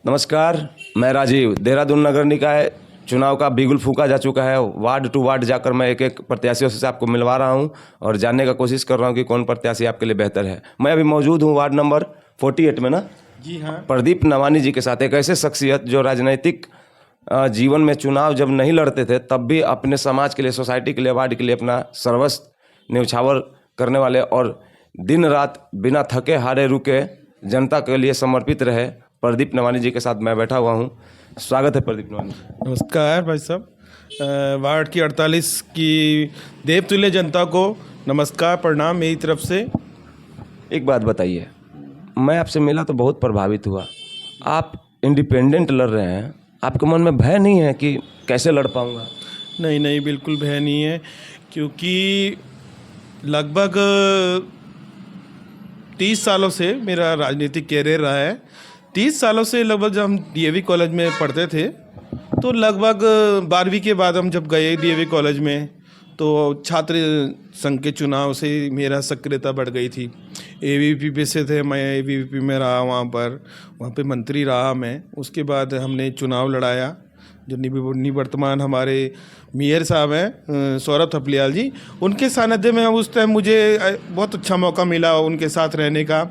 नमस्कार, मैं राजीव। देहरादून नगर निकाय चुनाव का बिगुल फूंका जा चुका है। वार्ड टू वार्ड जाकर मैं एक एक प्रत्याशियों से आपको मिलवा रहा हूं और जानने का कोशिश कर रहा हूं कि कौन प्रत्याशी आपके लिए बेहतर है। मैं अभी मौजूद हूं वार्ड नंबर 48 में ना। जी हाँ। प्रदीप नवानी जी के साथ, एक ऐसे शख्सियत जो राजनीतिक जीवन में चुनाव जब नहीं लड़ते थे तब भी अपने समाज के लिए, सोसाइटी के लिए, वार्ड के लिए अपना सर्वस्व न्यौछावर करने वाले और दिन रात बिना थके हारे रुके जनता के लिए समर्पित रहे प्रदीप नवानी जी के साथ मैं बैठा हुआ हूं। स्वागत है प्रदीप नवानी। नमस्कार भाई साहब। वार्ड की 48 की देवतुल्य जनता को नमस्कार, प्रणाम मेरी तरफ से। एक बात बताइए, मैं आपसे मिला तो बहुत प्रभावित हुआ। आप इंडिपेंडेंट लड़ रहे हैं, आपके मन में भय नहीं है कि कैसे लड़ पाऊंगा? नहीं नहीं, बिल्कुल भय नहीं है, क्योंकि लगभग 30 सालों से मेरा राजनीतिक कैरियर रहा है। 30 सालों से लगभग जब हम डीएवी कॉलेज में पढ़ते थे तो लगभग 12वीं के बाद हम जब गए डीएवी कॉलेज में तो छात्र संघ के चुनाव से मेरा सक्रियता बढ़ गई थी। एवीपी पे से थे, मैं एवीपी में रहा, वहाँ पे मंत्री रहा मैं। उसके बाद हमने चुनाव लड़ाया। जो निवर्तमान हमारे मेयर साहब हैं सौरभ थपलियाल जी, उनके सानिध्य में उस टाइम मुझे बहुत अच्छा मौका मिला उनके साथ रहने का।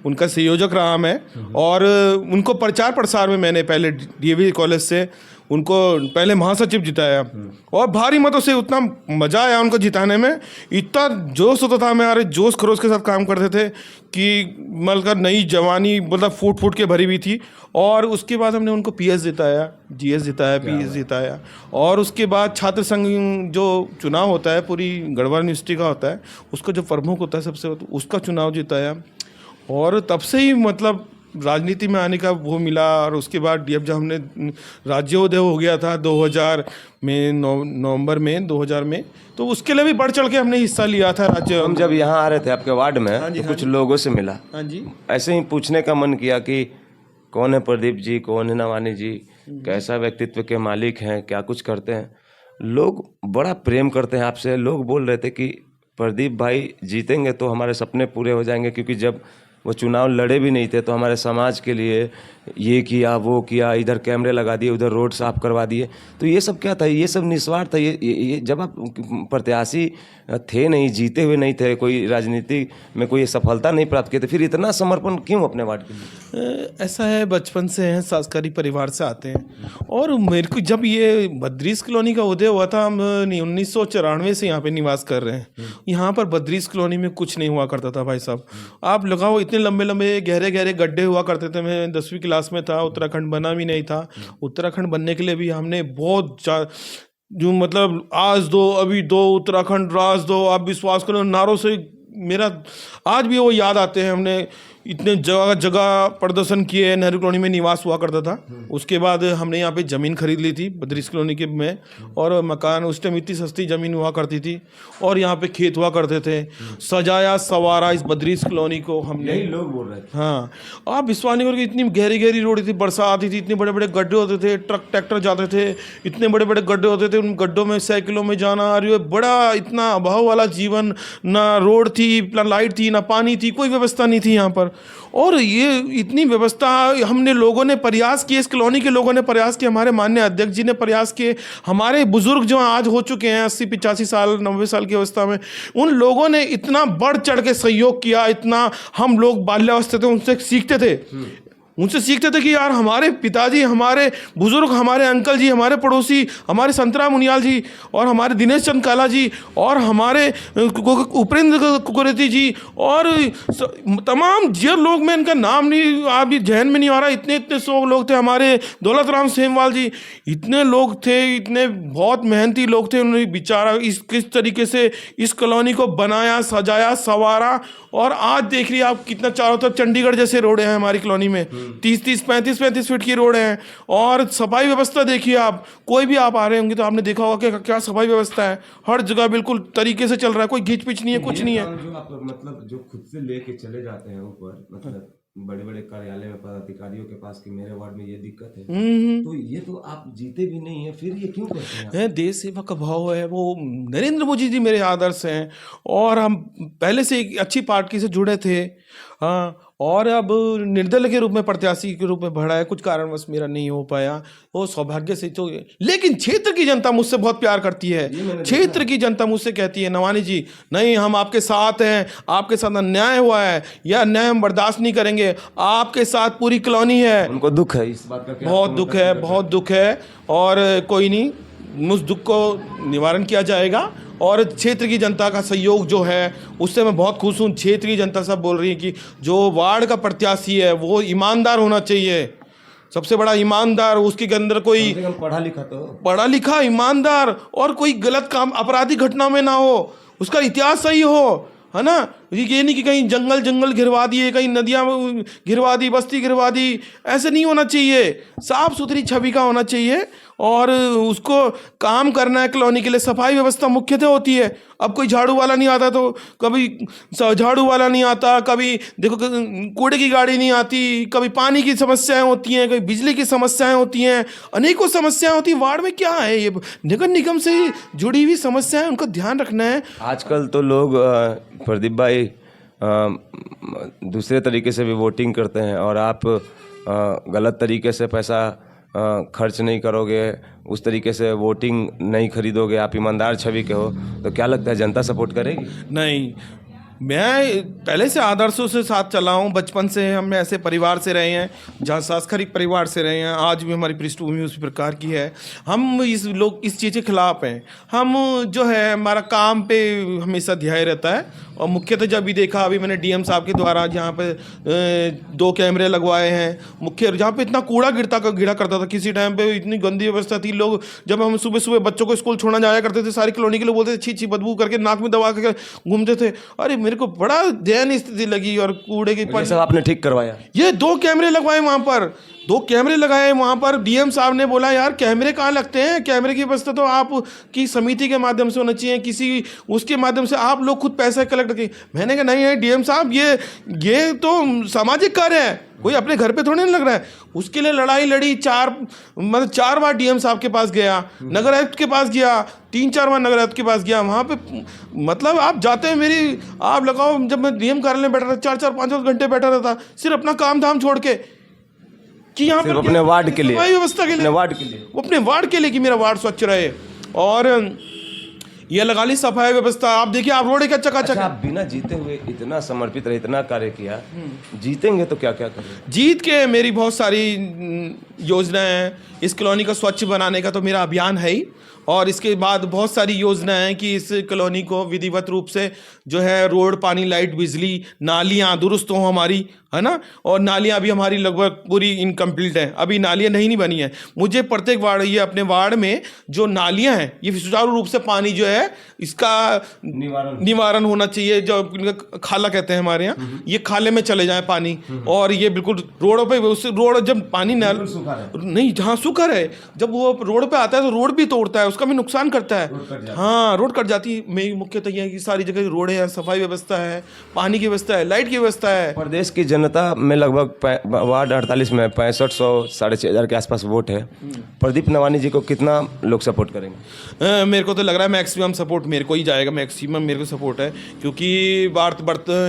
उनका संयोजक रहा मैं और उनको प्रचार प्रसार में मैंने पहले डीएवी कॉलेज से उनको पहले महासचिव जिताया और भारी मतों से उतना मज़ा आया उनको जिताने में। इतना जोश होता था, हमारे जोश खरोश के साथ काम करते थे कि मतलब नई जवानी मतलब फूट फूट के भरी हुई थी। और उसके बाद हमने उनको पीएस जिताया, जीएस जिताया, पीएस जिताया। और उसके बाद छात्र संघ जो चुनाव होता है पूरी गढ़वा यूनिवर्सिटी का होता है, उसका जो प्रमुख होता है सबसे, उसका चुनाव जिताया। और तब से ही मतलब राजनीति में आने का वो मिला। और उसके बाद जब हमने राज्योदय हो गया था 2000 में, नवंबर में 2000 में, तो उसके लिए भी बढ़ चढ़ के हमने हिस्सा लिया था राज्य। हम जब यहाँ आ रहे थे आपके वार्ड में तो कुछ लोगों से मिला। हाँ जी। ऐसे ही पूछने का मन किया कि कौन है प्रदीप जी, कौन है नवानी जी, कैसा व्यक्तित्व के मालिक हैं, क्या कुछ करते हैं। लोग बड़ा प्रेम करते हैं आपसे। लोग बोल रहे थे कि प्रदीप भाई जीतेंगे तो हमारे सपने पूरे हो जाएंगे, क्योंकि जब वो चुनाव लड़े भी नहीं थे तो हमारे समाज के लिए ये किया, वो किया, इधर कैमरे लगा दिए, उधर रोड साफ करवा दिए। तो ये सब क्या था? ये सब निस्वार्थ था। ये जब आप प्रत्याशी थे नहीं, जीते हुए नहीं थे, कोई राजनीति में कोई सफलता नहीं प्राप्त किए थे, फिर इतना समर्पण क्यों अपने वार्ड के लिए? ऐसा है, बचपन से हैं, संस्कारी परिवार से आते हैं। और मेरे को जब ये बद्रीस कॉलोनी का उदय हुआ था, हम 1994 से यहाँ पे निवास कर रहे हैं। यहाँ पर बद्रीस कॉलोनी में कुछ नहीं हुआ करता था भाई साहब। आप लगाओ, इतने लंबे लंबे गहरे गहरे गड्ढे हुआ करते थे। मैं 10वीं क्लास में था, उत्तराखंड बना भी नहीं था। उत्तराखंड बनने के लिए भी हमने बहुत जो मतलब आज दो अभी दो, उत्तराखंड राज दो, आप विश्वास करो, नारों से मेरा आज भी वो याद आते हैं। हमने इतने जगह जगह प्रदर्शन किए। नेहरू कॉलोनी में निवास हुआ करता था। उसके बाद हमने यहाँ पे ज़मीन खरीद ली थी बद्रीस कॉलोनी के में, और मकान उस टाइम इतनी सस्ती ज़मीन हुआ करती थी और यहाँ पे खेत हुआ करते थे। सजाया सवारा इस बद्रीस कॉलोनी को हमने। यही लोग बोल रहे थे। हाँ, आप विश्वास नहीं करोगे, इतनी गहरी गहरी रोड थी, बरसात आती थी, इतने बड़े बड़े गड्ढे होते थे, ट्रक ट्रैक्टर जाते थे, इतने बड़े बड़े गड्ढे होते थे, उन गड्ढों में साइकिलों में जाना। और बड़ा इतना अभाव वाला जीवन, ना रोड थी, ना लाइट थी, ना पानी थी, कोई व्यवस्था नहीं थी यहाँ पर। और ये इतनी व्यवस्था हमने लोगों ने प्रयास किए, इस कॉलोनी के लोगों ने प्रयास किए, हमारे माननीय अध्यक्ष जी ने प्रयास किए, हमारे बुजुर्ग जो आज हो चुके हैं 80-85 साल 90 साल की अवस्था में, उन लोगों ने इतना बढ़ चढ़ के सहयोग किया। इतना हम लोग बाल्यावस्था थे, उनसे सीखते थे, कि यार हमारे पिताजी, हमारे बुजुर्ग, हमारे अंकल जी, हमारे पड़ोसी, हमारे संतराम मुनियाल जी और हमारे दिनेश चंद काला जी और हमारे उपेंद्र कुरेती जी और तमाम जो लोग, मैं इनका नाम नहीं अभी जहन में नहीं आ रहा, इतने इतने सौ लोग थे। हमारे दौलत राम सेमवाल जी, इतने लोग थे, इतने बहुत मेहनती लोग थे। उन्होंने बेचारा किस तरीके से इस कॉलोनी को बनाया, सजाया, संवारा। और आज देख रही आप कितना चारों तरफ चंडीगढ़ जैसे रोड हैं हमारी कॉलोनी में, 30-30, 35-35 फीट की रोड हैं। और सफाई व्यवस्था देखिए आप, कोई भी आप आ रहे होंगे तो आपने देखा होगा कि क्या सफाई व्यवस्था है। हर जगह बिल्कुल तरीके से चल रहा है, कोई घिच पिच नहीं है, कुछ नहीं है। जो आप मतलब जो खुद से लेके चले जाते हैं ऊपर, मतलब बड़े बड़े कार्यालय में पदाधिकारियों के पास कि मेरे वार्ड में ये दिक्कत है, तो ये तो आप जीते भी नहीं है, फिर ये क्यों करते हैं? देश सेवा का भाव है, वो नरेंद्र मोदी जी मेरे आदर्श हैं। और हम पहले से एक अच्छी पार्टी से जुड़े थे। हाँ, और अब निर्दलीय के रूप में प्रत्याशी के रूप में बढ़ा है, कुछ कारणवश मेरा नहीं हो पाया, वो सौभाग्य से तो। लेकिन क्षेत्र की जनता मुझसे बहुत प्यार करती है, क्षेत्र की जनता मुझसे कहती है नवानी जी नहीं हम आपके साथ हैं, आपके साथ अन्याय हुआ है, यह अन्याय हम बर्दाश्त नहीं करेंगे, आपके साथ पूरी कॉलोनी है। उनको दुख है इस बात का? बहुत दुख है, बहुत दुख है, और कोई नहीं, उस दुख को निवारण किया जाएगा। और क्षेत्र की जनता का सहयोग जो है उससे मैं बहुत खुश हूँ। क्षेत्र की जनता सब बोल रही है कि जो वार्ड का प्रत्याशी है वो ईमानदार होना चाहिए, सबसे बड़ा ईमानदार, उसके अंदर कोई पढ़ा लिखा ईमानदार और कोई गलत काम आपराधिक घटना में ना हो, उसका इतिहास सही हो, है ना। ये नहीं कि कहीं जंगल घिरवा दिए, कहीं नदियाँ घिरवा दी, बस्ती घिरवा दी, ऐसे नहीं होना चाहिए। साफ सुथरी छवि का होना चाहिए और उसको काम करना है। कॉलोनी के लिए सफाई व्यवस्था मुख्यतः होती है। अब कोई झाड़ू वाला नहीं आता तो कभी झाड़ू वाला नहीं आता, कभी देखो कूड़े की गाड़ी नहीं आती, कभी पानी की समस्याएं होती हैं, कभी बिजली की समस्याएं होती हैं, अनेकों समस्याएं होती हैं। वार्ड में क्या है, ये नगर निगम से जुड़ी हुई समस्याएं, उनका ध्यान रखना है। आजकल तो लोग प्रदीप भाई दूसरे तरीके से भी वोटिंग करते हैं और आप गलत तरीके से पैसा खर्च नहीं करोगे, उस तरीके से वोटिंग नहीं खरीदोगे, आप ईमानदार छवि के हो, तो क्या लगता है जनता सपोर्ट करेगी? नहीं, मैं पहले से आदर्शों से साथ चला हूँ, बचपन से हम ऐसे परिवार से रहे हैं जहाँ सांस्कृतिक परिवार से रहे हैं, आज भी हमारी पृष्ठभूमि उस प्रकार की है। हम इस चीज़ के खिलाफ हैं। हम जो है हमारा काम पे हमेशा ध्यान रहता है और मुख्यतः जब भी देखा, अभी मैंने डीएम साहब के द्वारा जहाँ पे 2 कैमरे लगवाए हैं, मुख्य जहाँ पे इतना कूड़ा गिरा करता था, किसी टाइम पे इतनी गंदी व्यवस्था थी। लोग जब हम सुबह सुबह बच्चों को स्कूल छोड़ना जाया करते थे, सारी कॉलोनी के लोग बोलते थे छी छी बदबू करके नाक में दबा के घूमते थे। अरे मेरे को बड़ा दयनीय स्थिति लगी। और कूड़े की सब आपने ठीक करवाया? ये 2 कैमरे लगवाए वहाँ पर, 2 कैमरे लगाए वहाँ पर। डीएम साहब ने बोला यार कैमरे कहाँ लगते हैं, कैमरे की व्यवस्था तो आपकी समिति के माध्यम से होना चाहिए, किसी उसके माध्यम से, आप लोग खुद पैसा कलेक्ट करें। मैंने कहा नहीं है डीएम साहब, ये तो सामाजिक कार्य है, कोई अपने घर पे थोड़ी नहीं लग रहा है। उसके लिए लड़ाई लड़ी, 4 बार डीएम साहब के पास गया, नगर आयुक्त के पास गया, 3-4 बार नगर आयुक्त के पास गया। वहाँ पे मतलब आप जाते हैं, आप लगाओ, जब मैं डीएम कार्यालय में बैठा था 4-4 5-5 घंटे बैठा रहता, सिर्फ अपना काम धाम छोड़ के, कि यहाँ पर अपने वार्ड के लिए, व्यवस्था के लिए, वो अपने वार्ड के लिए कि मेरा वार्ड स्वच्छ रहे। और ये लगा ली सफाई व्यवस्था। आप देखिए, आप रोड का चकाचक। आप बिना जीते हुए इतना समर्पित रहे, इतना कार्य किया, जीतेंगे तो क्या क्या करेंगे? जीत के मेरी बहुत सारी योजनाएं हैं। इस कॉलोनी को स्वच्छ बनाने का तो मेरा अभियान है ही, और इसके बाद बहुत सारी योजनाएं हैं कि इस कॉलोनी को विधिवत रूप से जो है रोड, पानी, लाइट, बिजली, नालियाँ दुरुस्त हों हमारी, है ना। और नालियाँ अभी हमारी लगभग पूरी इनकम्प्लीट हैं, अभी नालियाँ नहीं बनी हैं। मुझे प्रत्येक वार्ड, ये अपने वार्ड में जो नालियाँ हैं, ये सुचारू रूप से पानी जो है इसका निवारण होना चाहिए। जो खाला कहते हैं हमारे यहाँ, ये खाले में चले जाए पानी, और ये बिल्कुल रोडों पे, उस रोड जब पानी नहीं, जहाँ सूखा है, जब वो रोड पे आता है तो रोड भी तोड़ता है, उसका भी नुकसान करता है। हाँ, रोड कट जाती है। मेरी मुख्यतः यह है कि सारी जगह रोड है, सफाई व्यवस्था है, पानी की व्यवस्था है, लाइट की व्यवस्था है। प्रदेश की जनता में लगभग वार्ड 48 में 6500 6500 के आसपास वोट है। प्रदीप नवानी जी को कितना लोग सपोर्ट करेंगे? मेरे को तो लग रहा है मैक्सिमम सपोर्ट मेरे को ही जाएगा, मैक्सिमम मेरे को सपोर्ट है, क्योंकि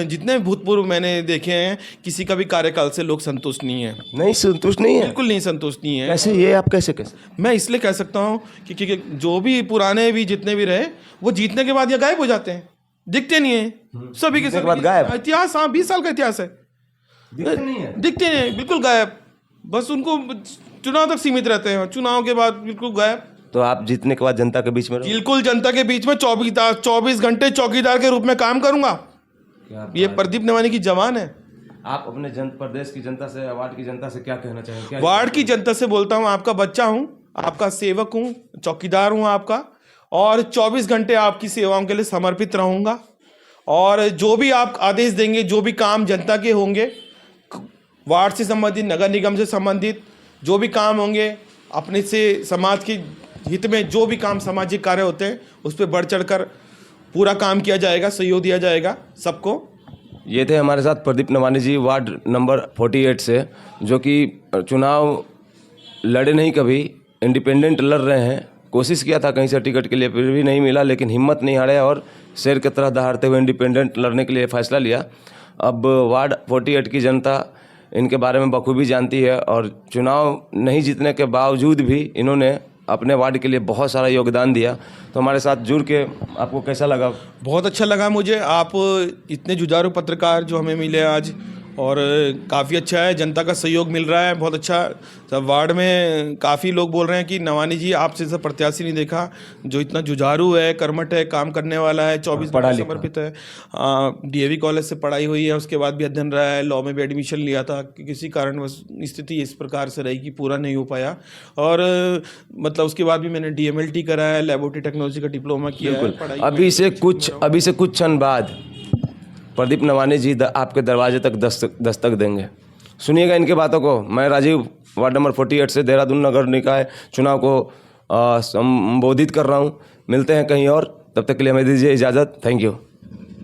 जितने भूतपूर्व मैंने देखे हैं, किसी का भी कार्यकाल से लोग संतुष्ट नहीं है। नहीं संतुष्ट नहीं है, बिल्कुल नहीं संतुष्ट नहीं है। कैसे? ये आप कैसे? मैं इसलिए कह सकता हूँ कि जो भी पुराने भी जितने भी रहे, वो जीतने के बाद ये गायब हो जाते हैं, दिखते नहीं है। सभी के बाद गायब। इतिहास, हाँ 20 साल का इतिहास है, दिखते नहीं है, बिल्कुल गायब। बस उनको चुनाव तक सीमित रहते हैं, चुनाव के बाद बिल्कुल गायब। तो आप जीतने के बाद जनता के बीच में? बिल्कुल जनता के बीच में 24 घंटे चौकीदार के रूप में काम करूंगा। ये प्रदीप नवानी की जवान है। आप अपने प्रदेश की जनता से, वार्ड की जनता से क्या कहना चाहेंगे? वार्ड की जनता से बोलता हूँ, आपका बच्चा हूँ, आपका सेवक हूँ, चौकीदार हूँ आपका, और 24 घंटे आपकी सेवाओं के लिए समर्पित रहूँगा। और जो भी आप आदेश देंगे, जो भी काम जनता के होंगे, वार्ड से संबंधित, नगर निगम से संबंधित जो भी काम होंगे, अपने से समाज के हित में जो भी काम, सामाजिक कार्य होते हैं, उस पर बढ़ चढ़कर पूरा काम किया जाएगा, सहयोग दिया जाएगा सबको। ये थे हमारे साथ प्रदीप नवानी जी, वार्ड नंबर 48 से, जो कि चुनाव लड़े नहीं, कभी इंडिपेंडेंट लड़ रहे हैं। कोशिश किया था कहीं से टिकट के लिए, फिर भी नहीं मिला, लेकिन हिम्मत नहीं हारे और शेर की तरह दहाड़ते हुए इंडिपेंडेंट लड़ने के लिए फैसला लिया। अब वार्ड 48 की जनता इनके बारे में बखूबी जानती है और चुनाव नहीं जीतने के बावजूद भी इन्होंने अपने वार्ड के लिए बहुत सारा योगदान दिया। तो हमारे साथ जुड़ के आपको कैसा लगा? बहुत अच्छा लगा मुझे, आप इतने जुझारू पत्रकार जो हमें मिले आज, और काफ़ी अच्छा है, जनता का सहयोग मिल रहा है, बहुत अच्छा। सब वार्ड में काफ़ी लोग बोल रहे हैं कि नवानी जी आपसे सब प्रत्याशी नहीं देखा जो इतना जुझारू है, कर्मठ है, काम करने वाला है, 24 पढ़ा घंटे लिखा। समर्पित है। डीएवी कॉलेज से पढ़ाई हुई है, उसके बाद भी अध्ययन रहा है, लॉ में भी एडमिशन लिया था, किसी कारणवश स्थिति इस प्रकार से रही कि पूरा नहीं हो पाया, और मतलब उसके बाद भी मैंने डीएमएलटी करा है, लेबोरेटरी टेक्नोलॉजी का डिप्लोमा किया है। पढ़ाई अभी से कुछ क्षण बाद प्रदीप नवानी जी आपके दरवाजे तक दस्तक देंगे। सुनिएगा इनके बातों को। मैं राजीव, वार्ड नंबर 48 से देहरादून नगर निकाय चुनाव को संबोधित कर रहा हूँ। मिलते हैं कहीं और, तब तक के लिए हमें दीजिए इजाज़त। Thank you.